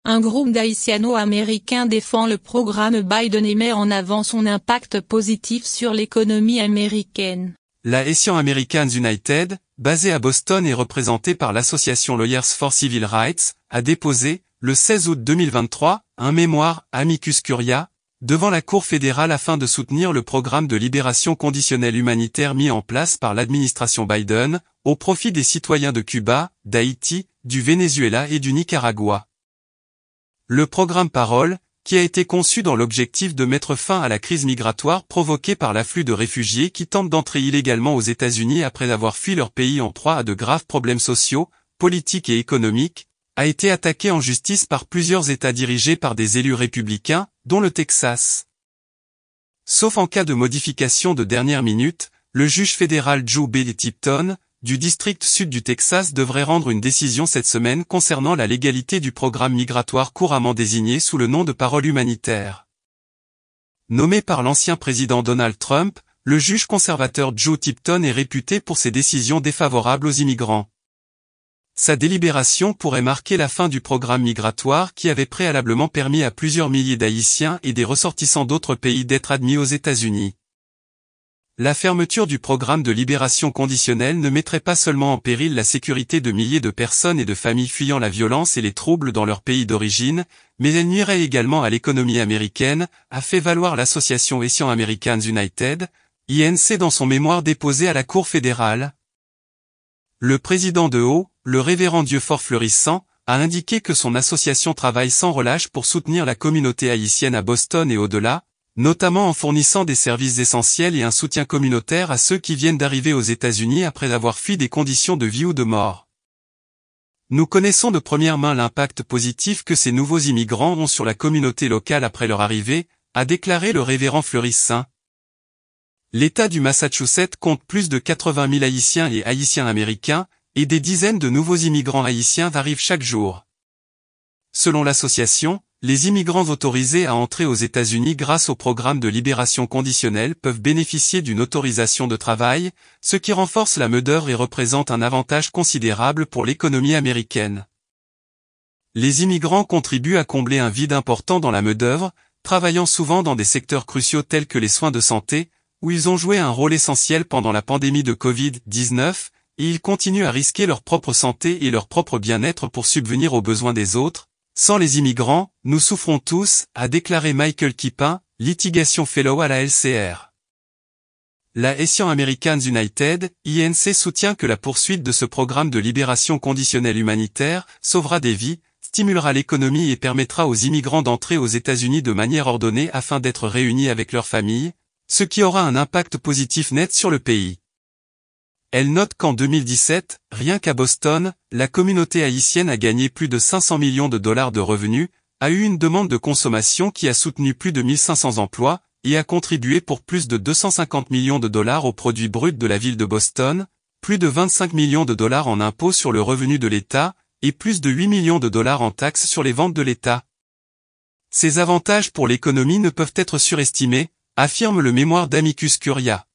un groupe d'Haïtiano-Américains défend le programme Biden et met en avant son impact positif sur l'économie américaine. La Haitian Americans United, basée à Boston et représentée par l'association Lawyers for Civil Rights, a déposé, le 16 août 2023, un mémoire, Amicus Curiae, devant la Cour fédérale afin de soutenir le programme de libération conditionnelle humanitaire mis en place par l'administration Biden, au profit des citoyens de Cuba, d'Haïti, du Venezuela et du Nicaragua. Le programme Parole, qui a été conçu dans l'objectif de mettre fin à la crise migratoire provoquée par l'afflux de réfugiés qui tentent d'entrer illégalement aux États-Unis après avoir fui leur pays en proie à de graves problèmes sociaux, politiques et économiques, a été attaqué en justice par plusieurs États dirigés par des élus républicains, dont le Texas. Sauf en cas de modification de dernière minute, le juge fédéral Joe B. Tipton, du district sud du Texas devrait rendre une décision cette semaine concernant la légalité du programme migratoire couramment désigné sous le nom de Parole humanitaire. Nommé par l'ancien président Donald Trump, le juge conservateur Joe Tipton est réputé pour ses décisions défavorables aux immigrants. Sa délibération pourrait marquer la fin du programme migratoire qui avait préalablement permis à plusieurs milliers d'Haïtiens et des ressortissants d'autres pays d'être admis aux États-Unis. La fermeture du programme de libération conditionnelle ne mettrait pas seulement en péril la sécurité de milliers de personnes et de familles fuyant la violence et les troubles dans leur pays d'origine, mais elle nuirait également à l'économie américaine, a fait valoir l'association Haitian Americans United, INC dans son mémoire déposé à la Cour fédérale. Le président de Haut, le révérend Dieufort Fleurissant, a indiqué que son association travaille sans relâche pour soutenir la communauté haïtienne à Boston et au-delà, notamment en fournissant des services essentiels et un soutien communautaire à ceux qui viennent d'arriver aux États-Unis après avoir fui des conditions de vie ou de mort. Nous connaissons de première main l'impact positif que ces nouveaux immigrants ont sur la communauté locale après leur arrivée, a déclaré le révérend Fleurissant. L'État du Massachusetts compte plus de 80 000 Haïtiens et Haïtiens américains, et des dizaines de nouveaux immigrants haïtiens arrivent chaque jour. Selon l'association, les immigrants autorisés à entrer aux États-Unis grâce au programme de libération conditionnelle peuvent bénéficier d'une autorisation de travail, ce qui renforce la main-d'œuvre et représente un avantage considérable pour l'économie américaine. Les immigrants contribuent à combler un vide important dans la main-d'œuvre, travaillant souvent dans des secteurs cruciaux tels que les soins de santé, où ils ont joué un rôle essentiel pendant la pandémie de Covid-19, et ils continuent à risquer leur propre santé et leur propre bien-être pour subvenir aux besoins des autres. Sans les immigrants, nous souffrons tous, a déclaré Michael Kipin, litigation fellow à la LCR. La Haitian Americans United, INC soutient que la poursuite de ce programme de libération conditionnelle humanitaire sauvera des vies, stimulera l'économie et permettra aux immigrants d'entrer aux États-Unis de manière ordonnée afin d'être réunis avec leurs familles, ce qui aura un impact positif net sur le pays. Elle note qu'en 2017, rien qu'à Boston, la communauté haïtienne a gagné plus de 500 millions de dollars de revenus, a eu une demande de consommation qui a soutenu plus de 1500 emplois, et a contribué pour plus de 250 millions de dollars au produit brut de la ville de Boston, plus de 25 millions de dollars en impôts sur le revenu de l'État, et plus de 8 millions de dollars en taxes sur les ventes de l'État. Ces avantages pour l'économie ne peuvent être surestimés, affirme le mémoire d'Amicus Curiae.